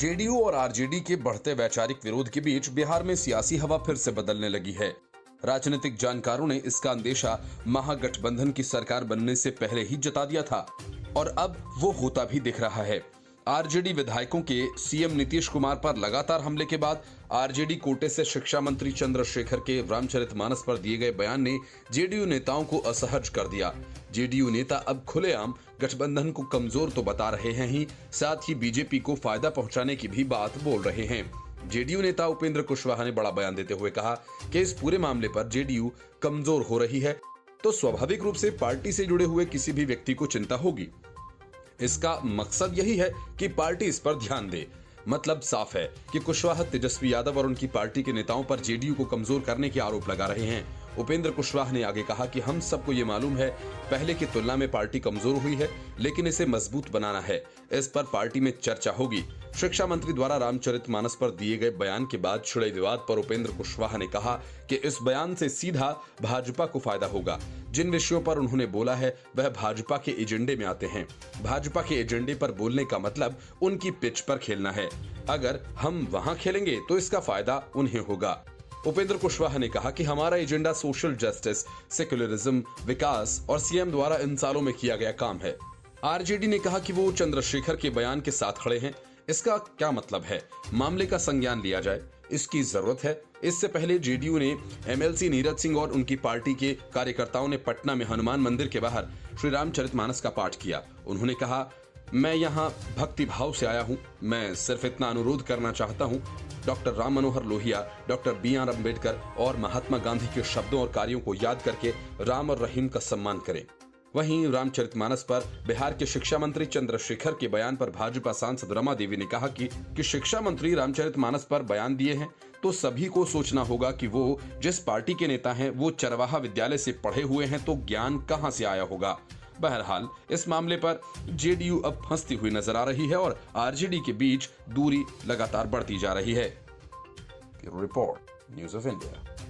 JDU और RJD के बढ़ते वैचारिक विरोध के बीच बिहार में सियासी हवा फिर से बदलने लगी है। राजनीतिक जानकारों ने इसका अंदेशा महागठबंधन की सरकार बनने से पहले ही जता दिया था और अब वो होता भी दिख रहा है। आरजेडी विधायकों के सीएम नीतीश कुमार पर लगातार हमले के बाद आरजेडी कोटे से शिक्षा मंत्री चंद्रशेखर के रामचरितमानस पर दिए गए बयान ने जेडीयू नेताओं को असहज कर दिया। जेडीयू नेता अब खुलेआम गठबंधन को कमजोर तो बता रहे हैं ही, साथ ही बीजेपी को फायदा पहुंचाने की भी बात बोल रहे हैं। जेडीयू नेता उपेंद्र कुशवाहा ने बड़ा बयान देते हुए कहा कि इस पूरे मामले पर जेडीयू कमजोर हो रही है तो स्वाभाविक रूप से पार्टी से जुड़े हुए किसी भी व्यक्ति को चिंता होगी। इसका मकसद यही है कि पार्टी इस पर ध्यान दे। मतलब साफ है कि कुशवाहा तेजस्वी यादव और उनकी पार्टी के नेताओं पर जेडीयू को कमजोर करने के आरोप लगा रहे हैं। उपेंद्र कुशवाहा ने आगे कहा कि हम सबको ये मालूम है पहले की तुलना में पार्टी कमजोर हुई है, लेकिन इसे मजबूत बनाना है। इस पर पार्टी में चर्चा होगी। शिक्षा मंत्री द्वारा रामचरितमानस पर दिए गए बयान के बाद छिड़े विवाद पर उपेंद्र कुशवाहा ने कहा कि इस बयान से सीधा भाजपा को फायदा होगा। जिन विषयों पर उन्होंने बोला है वह भाजपा के एजेंडे में आते हैं। भाजपा के एजेंडे पर बोलने का मतलब उनकी पिच पर खेलना है। अगर हम वहां खेलेंगे तो इसका फायदा उन्हें होगा। उपेंद्र कुशवाहा ने कहा कि हमारा एजेंडा सोशल जस्टिस, सेक्युलरिज्म, विकास और सीएम द्वारा इन सालों में किया गया काम है। आरजेडी ने कहा कि वो चंद्रशेखर के बयान के साथ खड़े हैं। इसका क्या मतलब है? मामले का संज्ञान लिया जाए, इसकी जरूरत है। इससे पहले जेडीयू ने एमएलसी नीरज सिंह और उनकी पार्टी के कार्यकर्ताओं ने पटना में हनुमान मंदिर के बाहर श्री रामचरितमानस का पाठ किया। उन्होंने कहा, मैं यहाँ भक्ति भाव से आया हूँ। मैं सिर्फ इतना अनुरोध करना चाहता हूँ, doctor Ram Manohar Lohia, doctor B R. Ambedkar और महात्मा गांधी के शब्दों और कार्यों को याद करके राम और रहीम का सम्मान करें। वहीं रामचरितमानस पर बिहार के शिक्षा मंत्री चंद्रशेखर के बयान पर भाजपा सांसद रमा देवी ने कहा कि शिक्षा मंत्री रामचरितमानस पर बयान दिए हैं तो सभी को सोचना होगा कि वो जिस पार्टी के नेता हैं वो चरवाहा विद्यालय से पढ़े हुए हैं तो ज्ञान कहां से आया होगा। बहरहाल इस मामले पर जेडीयू अब फंसती हुई नजर आ रही है और आरजेडी के बीच दूरी लगातार बढ़ती जा रही है। Report, news of India.